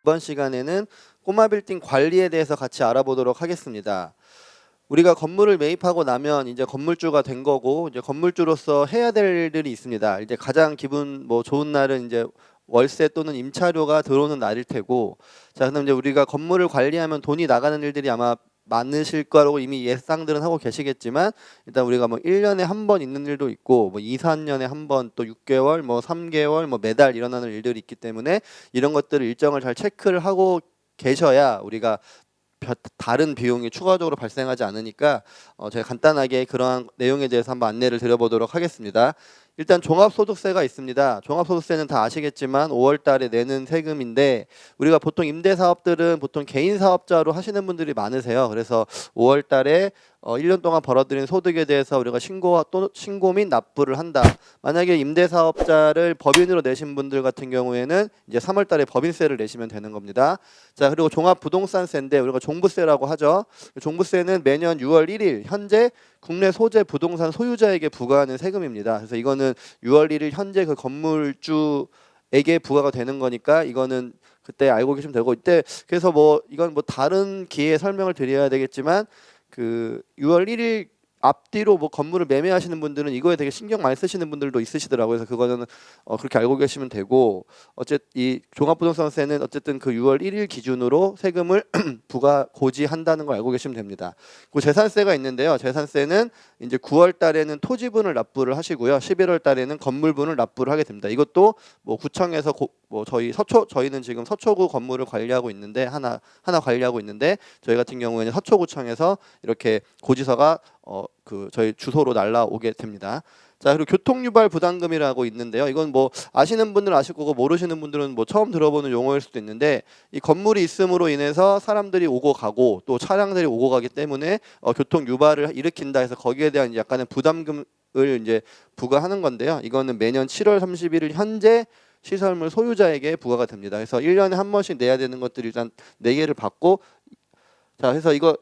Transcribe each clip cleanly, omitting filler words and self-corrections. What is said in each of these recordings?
이번 시간에는 꼬마 빌딩 관리에 대해서 같이 알아보도록 하겠습니다. 우리가 건물을 매입하고 나면 이제 건물주가 된 거고, 이제 건물주로서 해야 될 일들이 있습니다. 이제 가장 기분 좋은 날은 이제 월세 또는 임차료가 들어오는 날일 테고, 자, 그럼 이제 우리가 건물을 관리하면 돈이 나가는 일들이 아마 많으실 거라고 이미 예상들은 하고 계시겠지만, 일단 우리가 1년에 한 번 있는 일도 있고 2, 3년에 한 번, 또 6개월, 3개월, 매달 일어나는 일들이 있기 때문에 이런 것들을 일정을 잘 체크를 하고 계셔야 우리가 다른 비용이 추가적으로 발생하지 않으니까 제가 간단하게 그러한 내용에 대해서 한번 안내를 드려보도록 하겠습니다. 일단 종합소득세가 있습니다. 종합소득세는 다 아시겠지만 5월 달에 내는 세금인데, 우리가 보통 임대사업들은 보통 개인 사업자로 하시는 분들이 많으세요. 그래서 5월 달에 1년 동안 벌어들인 소득에 대해서 우리가 신고 및 납부를 한다. 만약에 임대사업자를 법인으로 내신 분들 같은 경우에는 이제 3월 달에 법인세를 내시면 되는 겁니다. 자, 그리고 종합부동산세인데 우리가 종부세라고 하죠. 종부세는 매년 6월 1일 현재 국내 소재 부동산 소유자에게 부과하는 세금입니다. 그래서 이거는 6월 1일 현재 그 건물주에게 부과가 되는 거니까 이거는 그때 알고 계시면 되고, 이때 그래서 이건 다른 기회에 설명을 드려야 되겠지만, 그 6월 1일 앞뒤로 건물을 매매하시는 분들은 이거에 되게 신경 많이 쓰시는 분들도 있으시더라고요. 그래서 그거는 그렇게 알고 계시면 되고, 어쨌든 이 종합부동산세는 어쨌든 그 6월 1일 기준으로 세금을 고지한다는 걸 알고 계시면 됩니다. 그리고 재산세가 있는데요. 재산세는 이제 9월 달에는 토지분을 납부를 하시고요. 11월 달에는 건물분을 납부를 하게 됩니다. 이것도 구청에서 저희는 지금 서초구 건물을 관리하고 있는데 하나 관리하고 있는데, 저희 같은 경우에는 서초구청에서 이렇게 고지서가 저희 주소로 날라오게 됩니다. 자, 그리고 교통유발 부담금이라고 있는데요. 이건 아시는 분들은 아실 거고 모르시는 분들은 처음 들어보는 용어일 수도 있는데, 이 건물이 있음으로 인해서 사람들이 오고 가고 또 차량들이 오고 가기 때문에 교통 유발을 일으킨다 해서 거기에 대한 약간의 부담금을 이제 부과하는 건데요. 이거는 매년 7월 31일 현재 시설물 소유자에게 부과가 됩니다. 그래서 1년에 한 번씩 내야 되는 것들이 일단 4개를 받고, 자, 그래서 이거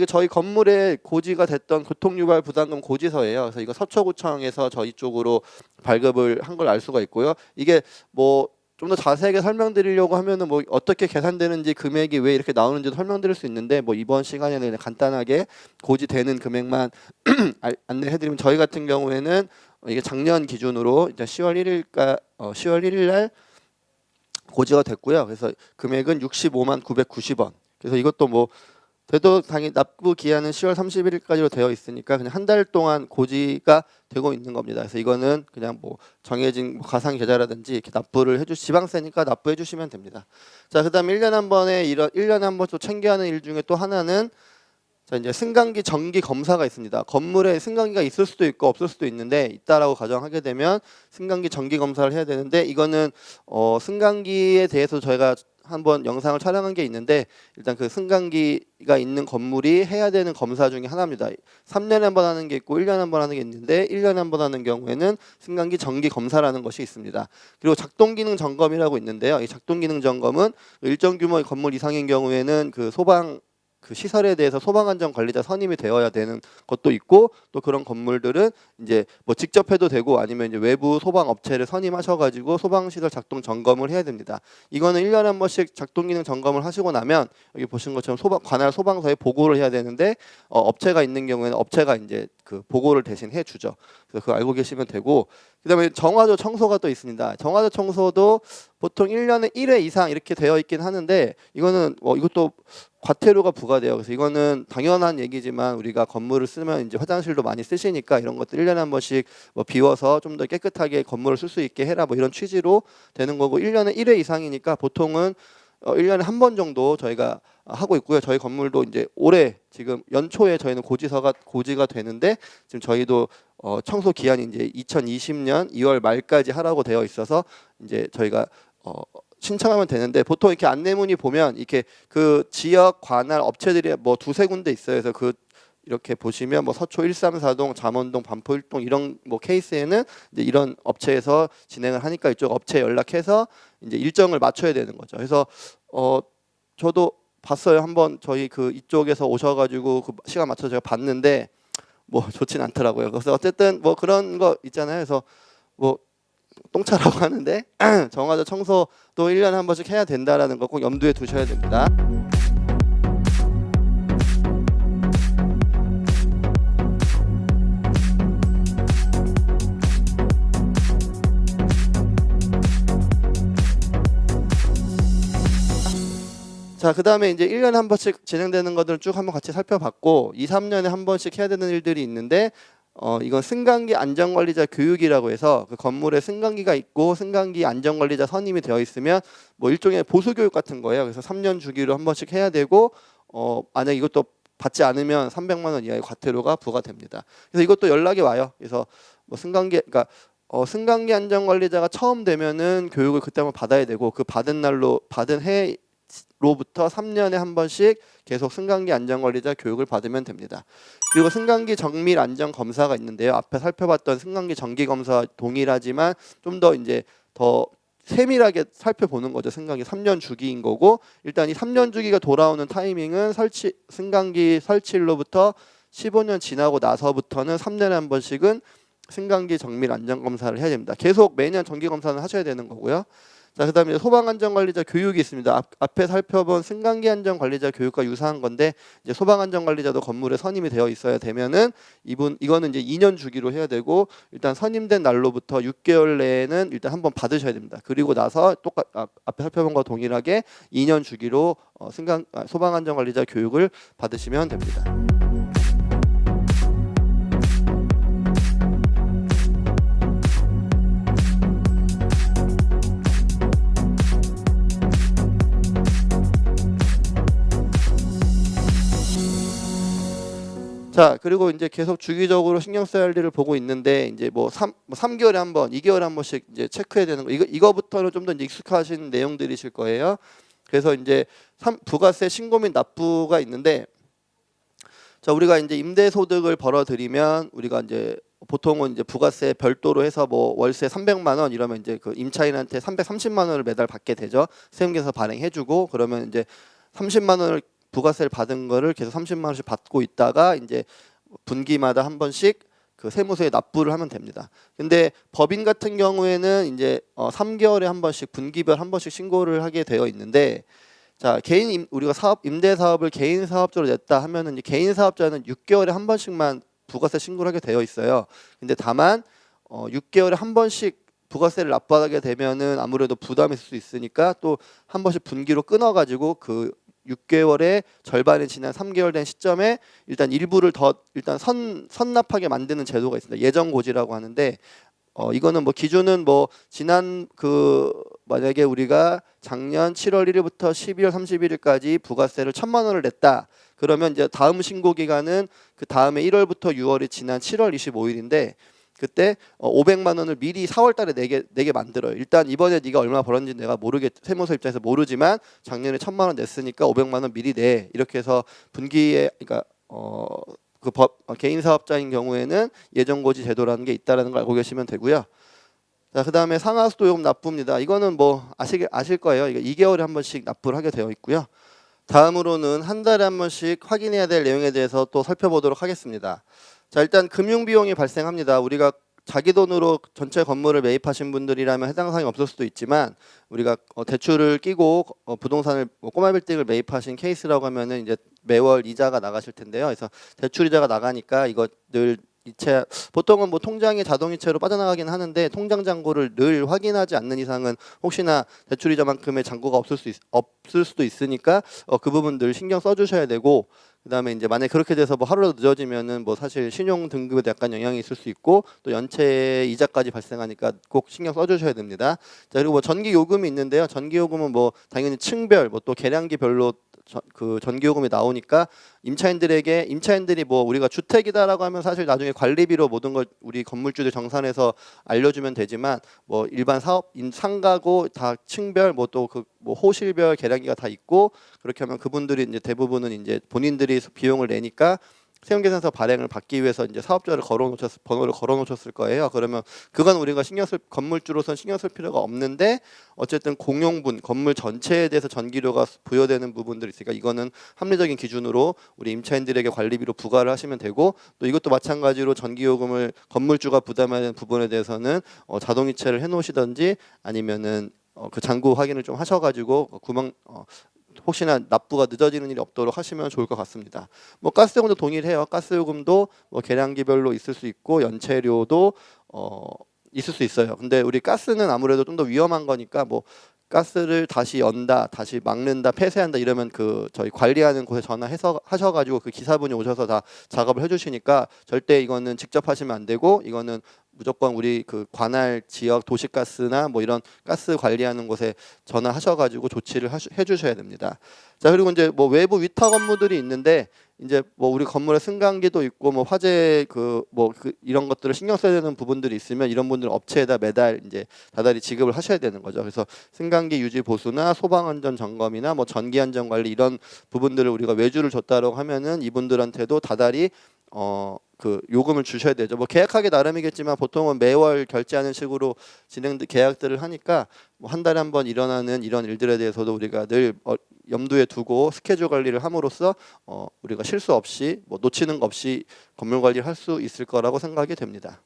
저희 건물에 고지가 됐던 교통유발 부담금 고지서예요. 그래서 이거 서초구청에서 저희 쪽으로 발급을 한 걸 알 수가 있고요. 이게 좀 더 자세하게 설명드리려고 하면은 어떻게 계산되는지, 금액이 왜 이렇게 나오는지도 설명드릴 수 있는데, 이번 시간에는 그냥 간단하게 고지되는 금액만 안내해드리면, 저희 같은 경우에는 이게 작년 기준으로 이제 10월 1일 날 고지가 됐고요. 그래서 금액은 65만 990원. 그래서 이것도 돼도 당연히 납부 기한은 10월 31일까지로 되어 있으니까 그냥 한 달 동안 고지가 되고 있는 겁니다. 그래서 이거는 그냥 정해진 가상 계좌라든지 이렇게 납부를 지방세니까 납부해 주시면 됩니다. 자, 그다음에 1년에 한 번 또 챙겨야 하는 일 중에 또 하나는, 자, 이제 승강기 정기 검사가 있습니다. 건물에 승강기가 있을 수도 있고 없을 수도 있는데, 있다라고 가정하게 되면 승강기 정기 검사를 해야 되는데, 이거는 승강기에 대해서 저희가 한번 영상을 촬영한 게 있는데, 일단 그 승강기가 있는 건물이 해야 되는 검사 중에 하나입니다. 3년에 한 번 하는 게 있고 1년에 한 번 하는 게 있는데, 1년에 한 번 하는 경우에는 승강기 정기 검사라는 것이 있습니다. 그리고 작동 기능 점검이라고 있는데요. 이 작동 기능 점검은 일정 규모의 건물 이상인 경우에는 그 시설에 대해서 소방안전관리자 선임이 되어야 되는 것도 있고, 또 그런 건물들은 이제 직접 해도 되고 아니면 이제 외부 소방 업체를 선임하셔가지고 소방시설 작동 점검을 해야 됩니다. 이거는 1년에 한 번씩 작동 기능 점검을 하시고 나면 여기 보신 것처럼 관할 소방서에 보고를 해야 되는데, 업체가 있는 경우에는 업체가 이제 그 보고를 대신 해주죠. 그래서 그거 알고 계시면 되고, 그다음에 정화조 청소가 또 있습니다. 정화조 청소도 보통 1년에 1회 이상 이렇게 되어 있긴 하는데, 이거는 이것도 과태료가 부과돼요. 그래서 이거는 당연한 얘기지만, 우리가 건물을 쓰면 이제 화장실도 많이 쓰시니까 이런 것들 1년에 한 번씩 비워서 좀 더 깨끗하게 건물을 쓸 수 있게 해라, 이런 취지로 되는 거고, 1년에 1회 이상이니까 보통은 1년에 한 번 정도 저희가 하고 있고요. 저희 건물도 이제 올해 지금 연초에 저희는 고지가 되는데, 지금 저희도 청소 기한이 이제 2020년 2월 말까지 하라고 되어 있어서 이제 저희가 신청하면 되는데, 보통 이렇게 안내문이 보면 이렇게 그 지역 관할 업체들이 두세 군데 있어요. 그래서 이렇게 보시면 서초 134동, 잠원동, 반포 1동 이런 케이스에는 이제 이런 업체에서 진행을 하니까 이쪽 업체에 연락해서 이제 일정을 맞춰야 되는 거죠. 그래서 저도 봤어요. 한번 저희 이쪽에서 오셔가지고 그 시간 맞춰서 제가 봤는데 좋진 않더라고요. 그래서 어쨌든 그런 거 있잖아요. 그래서 똥차라고 하는데 정화조 청소도 1년에 한 번씩 해야 된다라는 거 꼭 염두에 두셔야 됩니다. 자, 그다음에 이제 1년에 한 번씩 진행되는 것들을 쭉 한번 같이 살펴봤고 2, 3년에 한 번씩 해야 되는 일들이 있는데 이건 승강기 안전관리자 교육이라고 해서 그 건물에 승강기가 있고 승강기 안전관리자 선임이 되어 있으면 뭐 일종의 보수교육 같은 거예요. 그래서 3년 주기로 한 번씩 해야 되고 만약 이것도 받지 않으면 300만 원 이하의 과태료가 부과됩니다. 그래서 이것도 연락이 와요. 그래서 뭐 승강기 그러니까 승강기 안전관리자가 처음 되면은 교육을 그때 한번 받아야 되고 그 받은 해로부터 3년에 한 번씩 계속 승강기 안전관리자 교육을 받으면 됩니다. 그리고 승강기 정밀 안전 검사가 있는데요. 앞에 살펴봤던 승강기 정기 검사와 동일하지만 좀 더 이제 더 세밀하게 살펴보는 거죠. 승강기 3년 주기인 거고 일단 이 3년 주기가 돌아오는 타이밍은 승강기 설치일로부터 15년 지나고 나서부터는 3년에 한 번씩은 승강기 정밀 안전 검사를 해야 됩니다. 계속 매년 정기 검사는 하셔야 되는 거고요. 자, 그다음에 소방안전관리자 교육이 있습니다. 앞에 살펴본 승강기 안전관리자 교육과 유사한 건데 이제 소방안전관리자도 건물에 선임이 되어 있어야 되면은 이거는 이제 2년 주기로 해야 되고 일단 선임된 날로부터 6개월 내에는 일단 한번 받으셔야 됩니다. 그리고 나서 앞에 살펴본 것과 동일하게 2년 주기로 소방안전관리자 교육을 받으시면 됩니다. 자, 그리고 이제 계속 주기적으로 신경 써야 할 일을 보고 있는데 이제 뭐 3개월에 한 번, 2개월에 한 번씩 이제 체크해야 되는 거. 이거부터는 좀 더 익숙하신 내용들이실 거예요. 그래서 이제 부가세 신고 및 납부가 있는데 자, 우리가 이제 임대 소득을 벌어들이면 우리가 이제 보통은 이제 부가세 별도로 해서 뭐 월세 300만 원 이러면 이제 그 임차인한테 330만 원을 매달 받게 되죠. 세무계에서 발행해주고 그러면 이제 30만 원을 부가세를 받은 거를 계속 30만 원씩 받고 있다가 이제 분기마다 한 번씩 그 세무서에 납부를 하면 됩니다. 근데 법인 같은 경우에는 이제 3개월에 한 번씩 분기별 한 번씩 신고를 하게 되어 있는데 자, 우리가 임대 사업을 개인 사업자로 냈다 하면은 이제 개인 사업자는 6개월에 한 번씩만 부가세 신고를 하게 되어 있어요. 근데 다만 6개월에 한 번씩 부가세를 납부하게 되면은 아무래도 부담이 있을 수 있으니까 또 한 번씩 분기로 끊어 가지고 그 6개월의 절반이 지난 3개월 된 시점에 일단 일부를 더 일단 선납하게 만드는 제도가 있습니다. 예정고지라고 하는데 이거는 뭐 기준은 뭐 지난 만약에 우리가 작년 7월 1일부터 12월 31일까지 부가세를 1,000만 원을 냈다. 그러면 이제 다음 신고 기간은 그 다음에 1월부터 6월이 지난 7월 25일인데 그때 500만 원을 미리 4월 달에 내게 만들어요. 일단 이번에 네가 얼마 벌었는지 내가 세무서 입장에서 모르지만 작년에 1,000만 원 냈으니까 500만 원 미리 내. 이렇게 해서 분기에 그러니까 개인 사업자인 경우에는 예정고지 제도라는 게 있다라는 걸 알고 계시면 되고요. 자, 그다음에 상하수도 요금 납부입니다. 이거는 뭐 아실 거예요. 이거 2개월에 한 번씩 납부를 하게 되어 있고요. 다음으로는 한 달에 한 번씩 확인해야 될 내용에 대해서 또 살펴보도록 하겠습니다. 자, 일단 금융 비용이 발생합니다. 우리가 자기 돈으로 전체 건물을 매입하신 분들이라면 해당 사항이 없을 수도 있지만 우리가 대출을 끼고 부동산을 꼬마 빌딩을 매입하신 케이스라고 하면은 이제 매월 이자가 나가실 텐데요. 그래서 대출 이자가 나가니까 이거 늘 보통은 뭐 통장에 자동이체로 빠져나가긴 하는데 통장 잔고를 늘 확인하지 않는 이상은 혹시나 대출 이자만큼의 잔고가 없을 수도 있으니까 그 부분 늘 신경 써주셔야 되고 그다음에 이제 만약 그렇게 돼서 뭐 하루라도 늦어지면은 뭐 사실 신용 등급에도 약간 영향이 있을 수 있고 또 연체 이자까지 발생하니까 꼭 신경 써주셔야 됩니다. 자, 그리고 뭐 전기 요금이 있는데요. 전기 요금은 뭐 당연히 층별 뭐 또 계량기별로 그 전기요금이 나오니까 임차인들이 뭐 우리가 주택이다라고 하면 사실 나중에 관리비로 모든 걸 우리 건물주들 정산해서 알려주면 되지만 뭐 일반 상가고 다 층별 뭐 또 뭐 호실별 계량기가 다 있고 그렇게 하면 그분들이 이제 대부분은 이제 본인들이 비용을 내니까 세금계산서 발행을 받기 위해서 이제 사업자를 번호를 걸어놓으셨을 거예요. 그러면 그건 우리가 건물주로선 신경 쓸 필요가 없는데 어쨌든 공용분 건물 전체에 대해서 전기료가 부여되는 부분들이 있으니까 이거는 합리적인 기준으로 우리 임차인들에게 관리비로 부과를 하시면 되고, 또 이것도 마찬가지로 전기요금을 건물주가 부담해야 되는 부분에 대해서는 자동이체를 해놓으시든지 아니면은 그 잔고 확인을 좀 하셔가지고 혹시나 납부가 늦어지는 일이 없도록 하시면 좋을 것 같습니다. 뭐 가스요금도 동일해요. 가스요금도 뭐 계량기별로 있을 수 있고 연체료도 있을 수 있어요. 근데 우리 가스는 아무래도 좀 더 위험한 거니까 뭐 가스를 다시 연다, 다시 막는다, 폐쇄한다 이러면 그 저희 관리하는 곳에 전화해서 하셔가지고 그 기사분이 오셔서 다 작업을 해주시니까 절대 이거는 직접 하시면 안 되고, 이거는 무조건 우리 그 관할 지역 도시가스나 뭐 이런 가스 관리하는 곳에 전화하셔가지고 조치를 해주셔야 됩니다. 자, 그리고 이제 뭐 외부 위탁 업무들이 있는데 이제 뭐 우리 건물에 승강기도 있고 뭐 화재 이런 것들을 신경 써야 되는 부분들이 있으면 이런 분들은 업체에다 매달 이제 다달이 지급을 하셔야 되는 거죠. 그래서 승강기 유지 보수나 소방 안전 점검이나 뭐 전기 안전 관리 이런 부분들을 우리가 외주를 줬다라고 하면은 이분들한테도 다달이 그 요금을 주셔야 되죠. 뭐 계약하기 나름이겠지만 보통은 매월 결제하는 식으로 계약들을 하니까 뭐 한 달에 한 번 일어나는 이런 일들에 대해서도 우리가 늘 염두에 두고 스케줄 관리를 함으로써 우리가 실수 없이 뭐 놓치는 것 없이 건물 관리를 할 수 있을 거라고 생각이 됩니다.